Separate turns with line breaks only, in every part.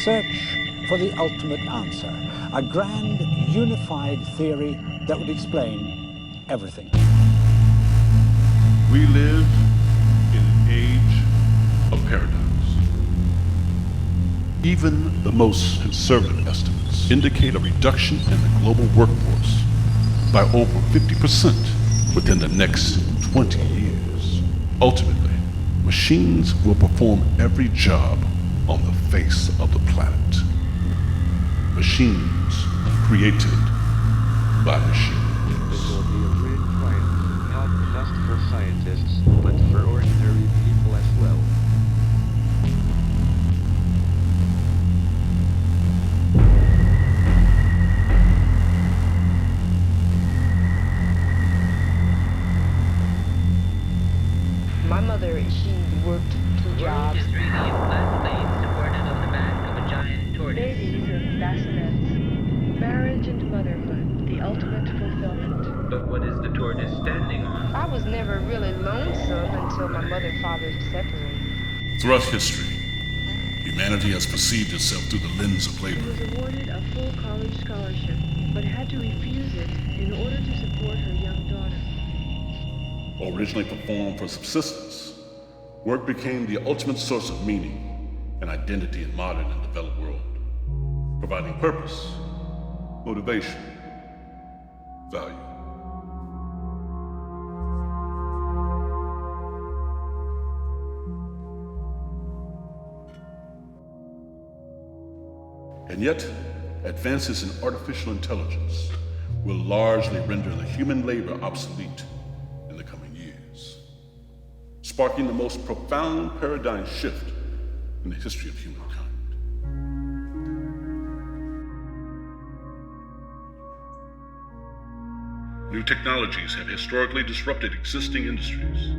search for the ultimate answer, a grand, unified theory that would explain everything.
We live in an age of paradox. Even the most conservative estimates indicate a reduction in the global workforce by over 50% within the next 20 years. Ultimately, machines will perform every job on the face of the planet. Machines created by machines.
This will be a great triumph, not just for scientists, but for ordinary people as well.
My mother, she worked 2 jobs.
Is really a flat plane supported on the back of a giant tortoise.
Babies and bassinets. Marriage and motherhood, the ultimate fulfillment.
But what is the tortoise standing on?
I was never really lonesome until my mother and father separated.
Throughout history, humanity has perceived itself through the lens of
She
labor.
was awarded a full college scholarship, but had to refuse it in order to support her young daughter.
Originally performed for subsistence, work became the ultimate source of meaning and identity in modern and developed world, providing purpose, motivation, value. And yet, advances in artificial intelligence will largely render the human labor obsolete in the coming years, sparking the most profound paradigm shift in the history of humankind. New technologies have historically disrupted existing industries.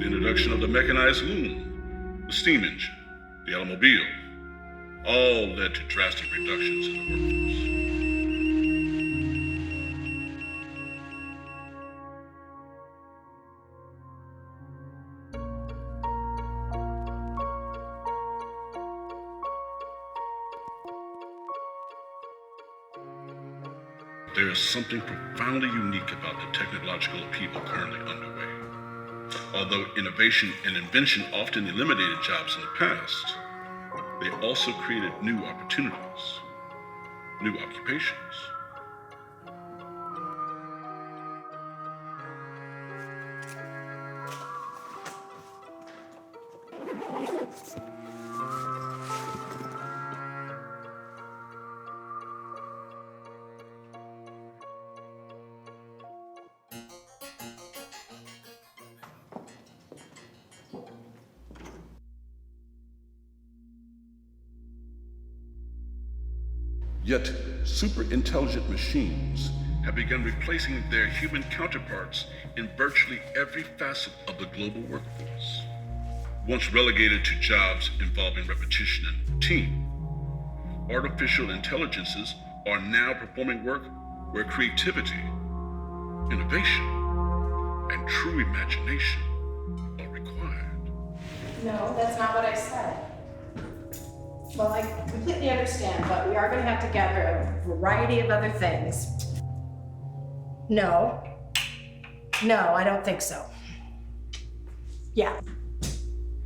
The introduction of the mechanized loom, the steam engine, the automobile, all led to drastic reductions in the workforce. There is something profoundly unique about the technological upheaval currently underway. Although innovation and invention often eliminated jobs in the past, they also created new opportunities, new occupations. Yet, super intelligent machines have begun replacing their human counterparts in virtually every facet of the global workforce. Once relegated to jobs involving repetition and routine, artificial intelligences are now performing work where creativity, innovation, and true imagination are required.
No, that's not what I said. Well, I completely understand, but we are going to have to gather a variety of other things. No, I don't think so. Yeah.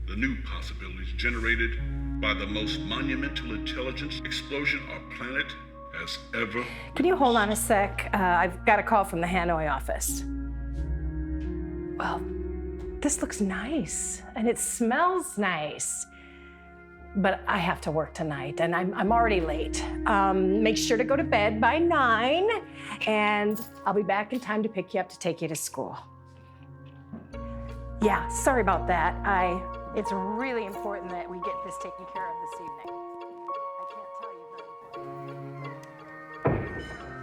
The new possibilities generated by the most monumental intelligence explosion our planet has ever.
Can you hold on a sec? I've got a call from the Hanoi office. Well, this looks nice, and it smells nice. But I have to work tonight, and I'm already late. Make sure to go to bed by 9, and I'll be back in time to pick you up to take you to school. Yeah, sorry about that. It's really important that we get this taken care of this evening. I can't tell you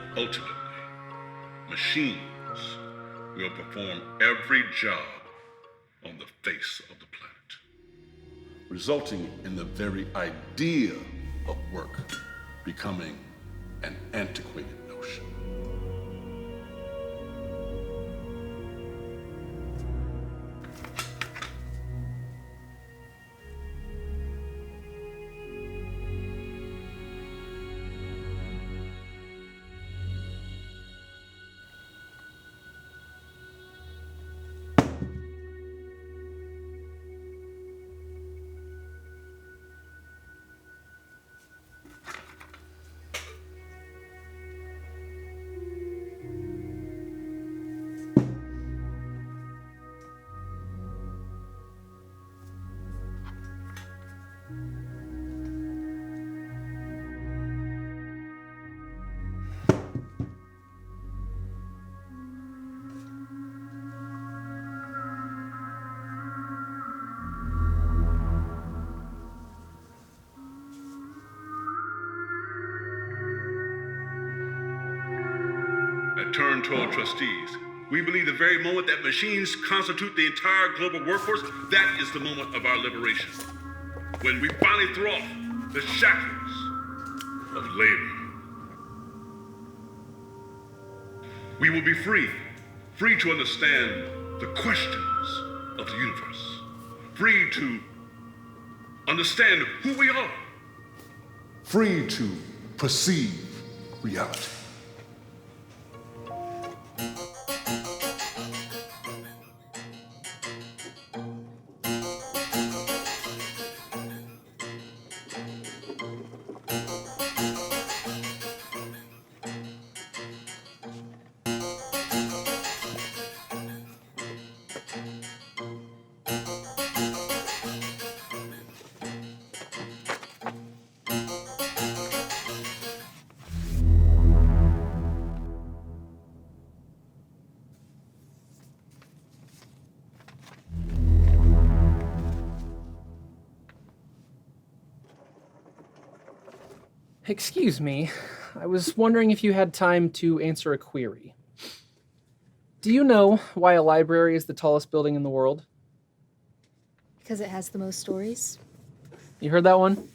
that.
Ultimately, machines will perform every job on the face of the planet, resulting in the very idea of work becoming an antiquated notion. turn to our trustees. We believe the very moment that machines constitute the entire global workforce, that is the moment of our liberation. When we finally throw off the shackles of labor. We will be free to understand the questions of the universe, free to understand who we are,
free to perceive reality.
Excuse me, I was wondering if you had time to answer a query. Do you know why a library is the tallest building in the world?
Because it has the most stories.
You heard that one?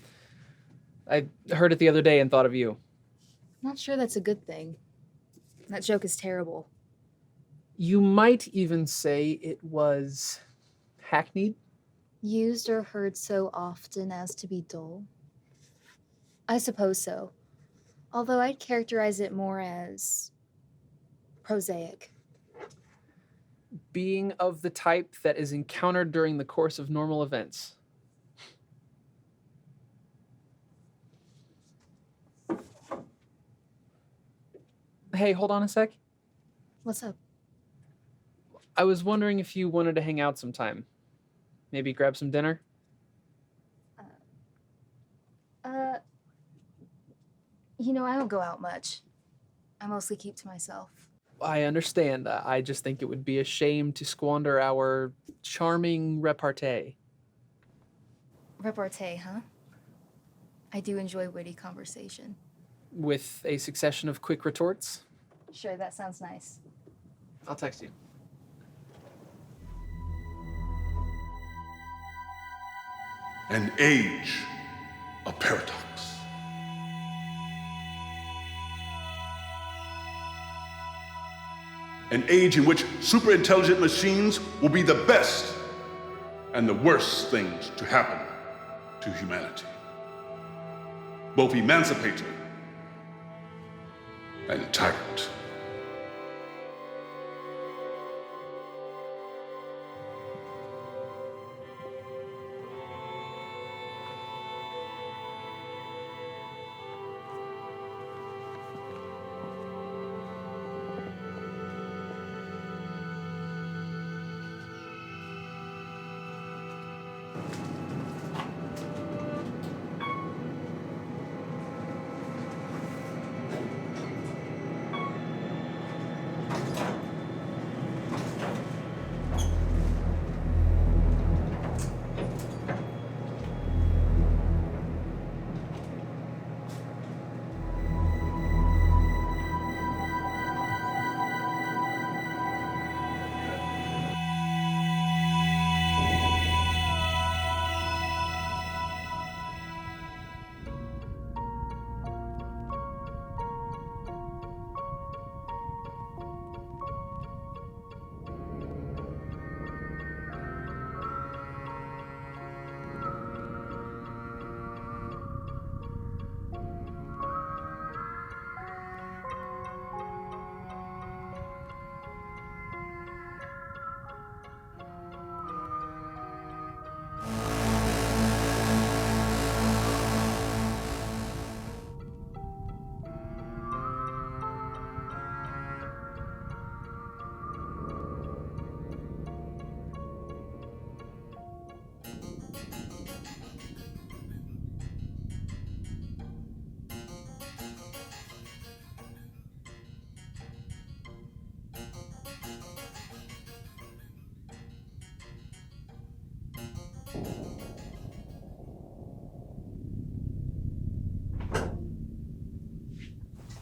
I heard it the other day and thought of you.
Not sure that's a good thing. That joke is terrible.
You might even say it was hackneyed.
Used or heard so often as to be dull? I suppose so. Although I'd characterize it more as prosaic.
Being of the type that is encountered during the course of normal events. Hey, hold on a sec.
What's up?
I was wondering if you wanted to hang out sometime. Maybe grab some dinner?
I don't go out much. I mostly keep to myself.
I understand. I just think it would be a shame to squander our charming repartee.
Repartee, huh? I do enjoy witty conversation.
With a succession of quick retorts?
Sure, that sounds nice.
I'll text you.
An age of paradox. An age in which superintelligent machines will be the best and the worst things to happen to humanity. Both emancipator and tyrant.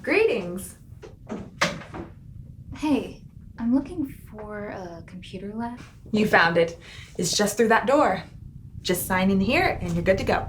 Greetings.
computer lab?
You found it. It's just through that door. Just sign in here and you're good to go.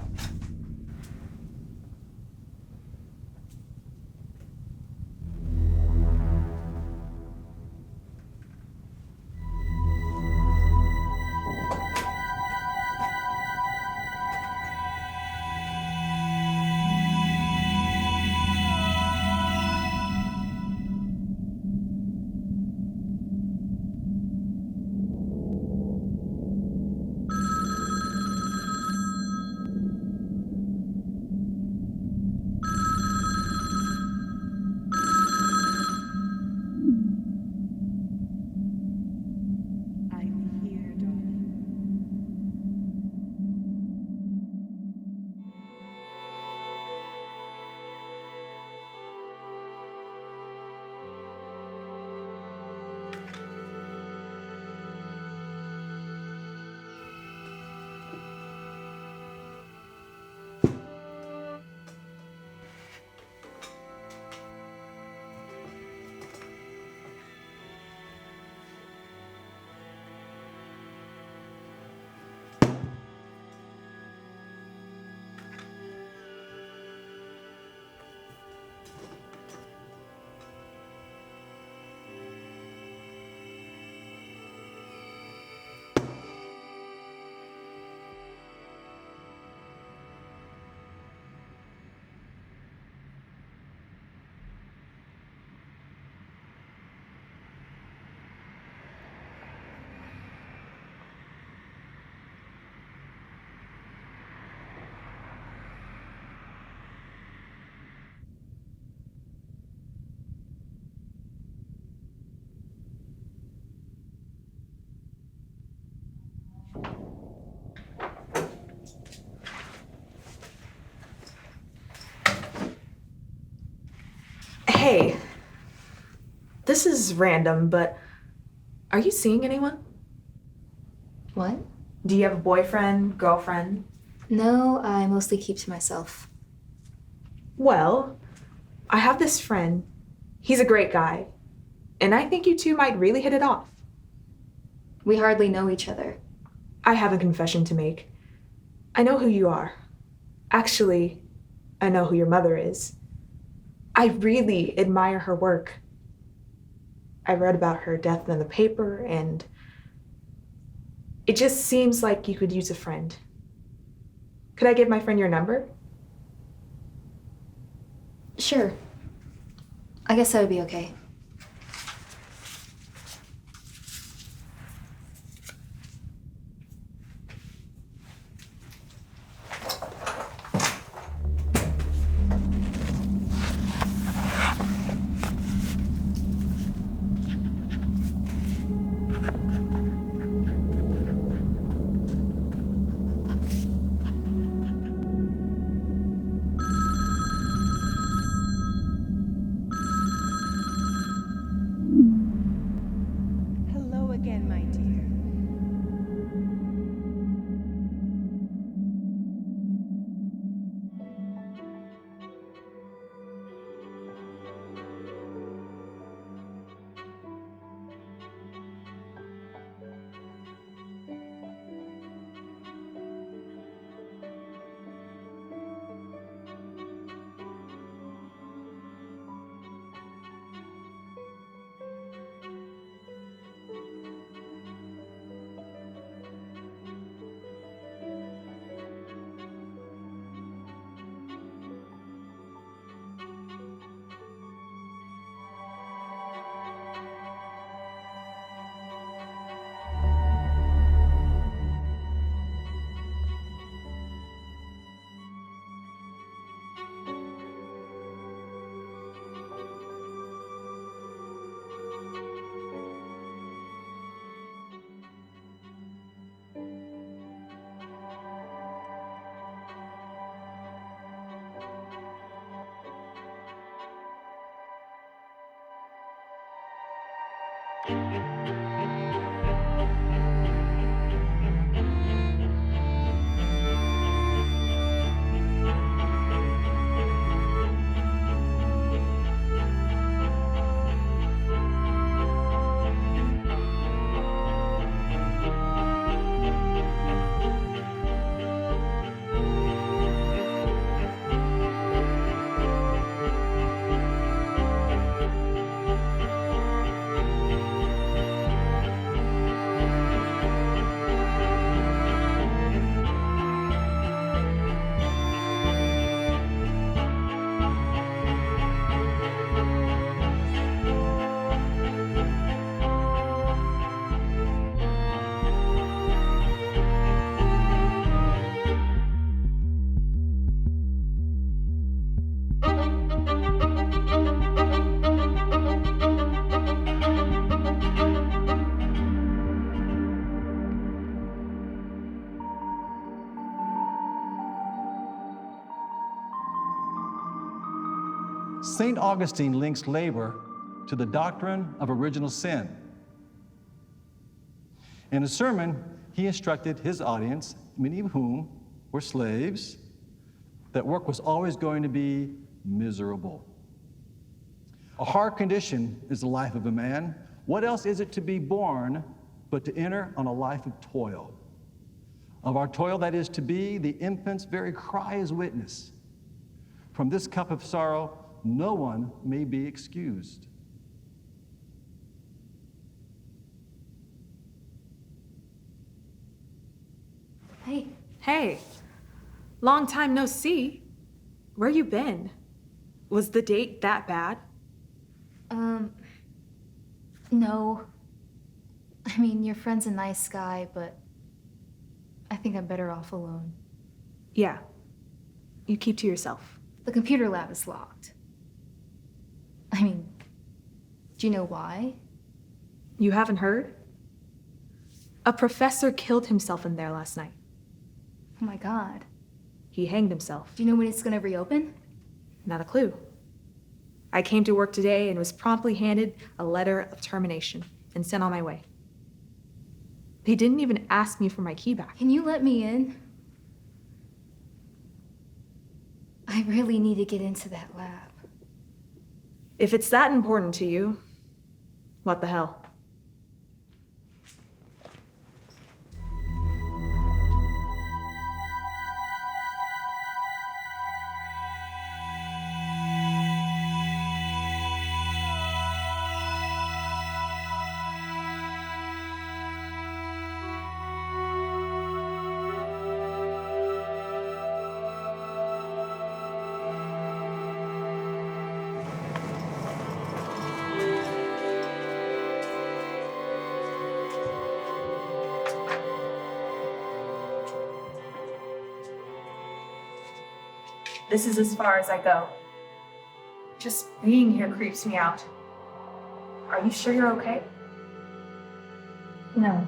I'm here, darling.
Hey, this is random, but are you seeing anyone?
What?
Do you have a boyfriend, girlfriend?
No, I mostly keep to myself.
Well, I have this friend. He's a great guy. And I think you two might really hit it off.
We hardly know each other.
I have a confession to make. I know who you are. Actually, I know who your mother is. I really admire her work. I read about her death in the paper, and it just seems like you could use a friend. Could I give my friend your number?
Sure. I guess that would be okay.
St. Augustine links labor to the doctrine of original sin. In a sermon, he instructed his audience, many of whom were slaves, that work was always going to be miserable. A hard condition is the life of a man. What else is it to be born but to enter on a life of toil? Of our toil that is to be, the infant's very cry is witness. From this cup of sorrow, no one may be excused.
Hey.
Hey, long time no see. Where you been? Was the date that bad?
No. I mean, your friend's a nice guy, but I think I'm better off alone.
Yeah. You keep to yourself.
The computer lab is locked. I mean, do you know why?
You haven't heard? A professor killed himself in there last night.
Oh my god.
He hanged himself.
Do you know when it's gonna reopen?
Not a clue. I came to work today and was promptly handed a letter of termination and sent on my way. They didn't even ask me for my key back.
Can you let me in? I really need to get into that lab.
If it's that important to you, what the hell? This is as far as I go. Just being here creeps me out. Are you sure you're okay?
No.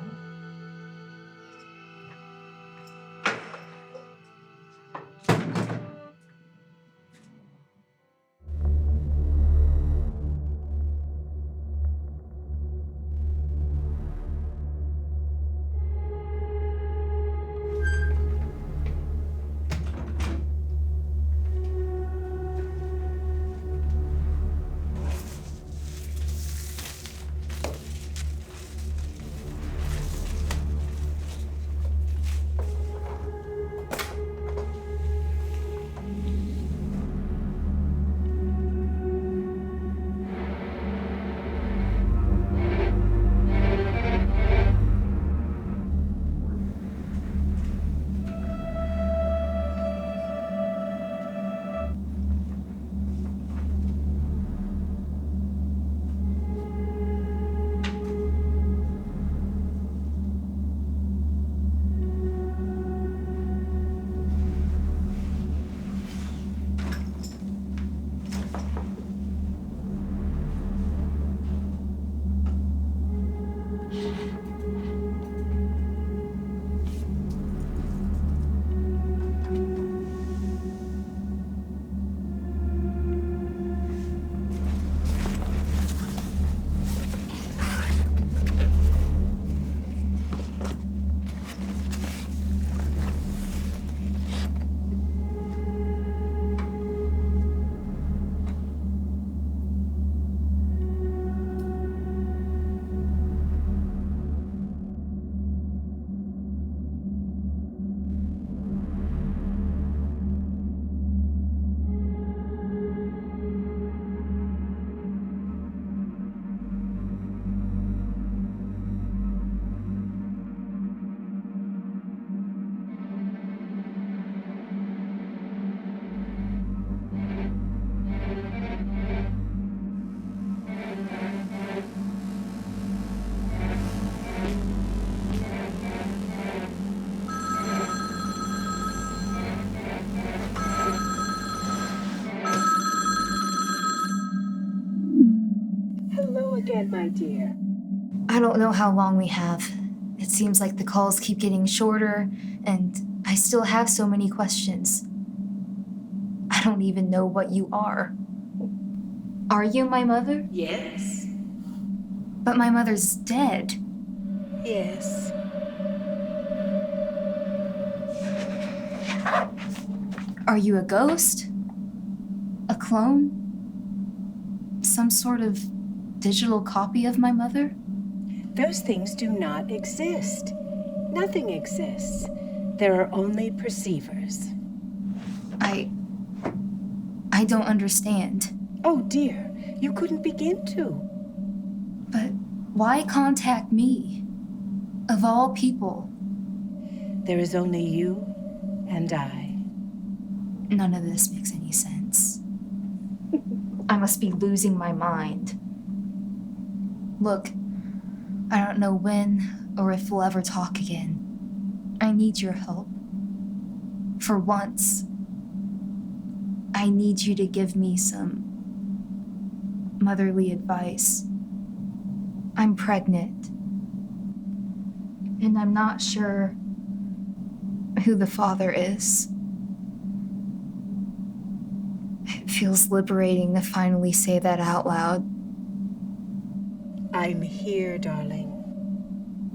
again, my dear.
I don't know how long we have. It seems like the calls keep getting shorter, and I still have so many questions. I don't even know what you are. Are you my mother?
Yes.
But my mother's dead.
Yes.
Are you a ghost? A clone? Some sort of digital copy of my mother?
Those things do not exist. Nothing exists. There are only perceivers.
I don't understand.
Oh dear, you couldn't begin to.
But why contact me? Of all people.
There is only you and I.
None of this makes any sense. I must be losing my mind. Look, I don't know when or if we'll ever talk again. I need your help. For once, I need you to give me some motherly advice. I'm pregnant, and I'm not sure who the father is. It feels liberating to finally say that out loud.
I'm here, darling.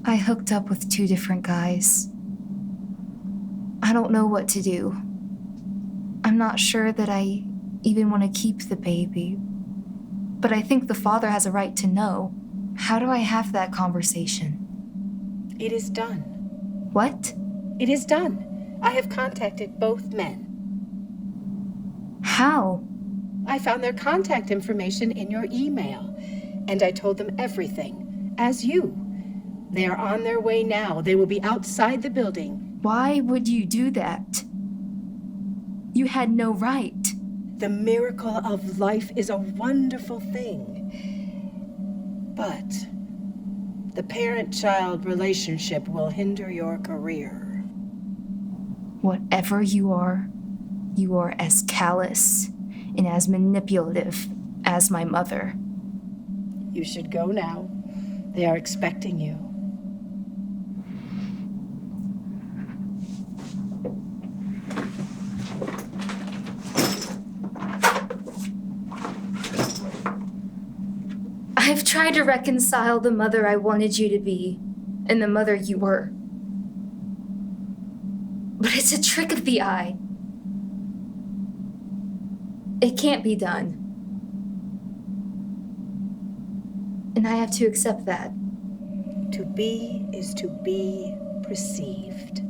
I hooked up with 2 different guys. I don't know what to do. I'm not sure that I even want to keep the baby. But I think the father has a right to know. How do I have that conversation?
It is done.
What?
It is done. I have contacted both men.
How?
I found their contact information in your email, and I told them everything, as you. They are on their way now. They will be outside the building.
Why would you do that? You had no right.
The miracle of life is a wonderful thing. But the parent-child relationship will hinder your career.
Whatever you are as callous and as manipulative as my mother.
You should go now. They are expecting you.
I've tried to reconcile the mother I wanted you to be and the mother you were. But it's a trick of the eye. It can't be done. And I have to accept that.
To be is to be perceived.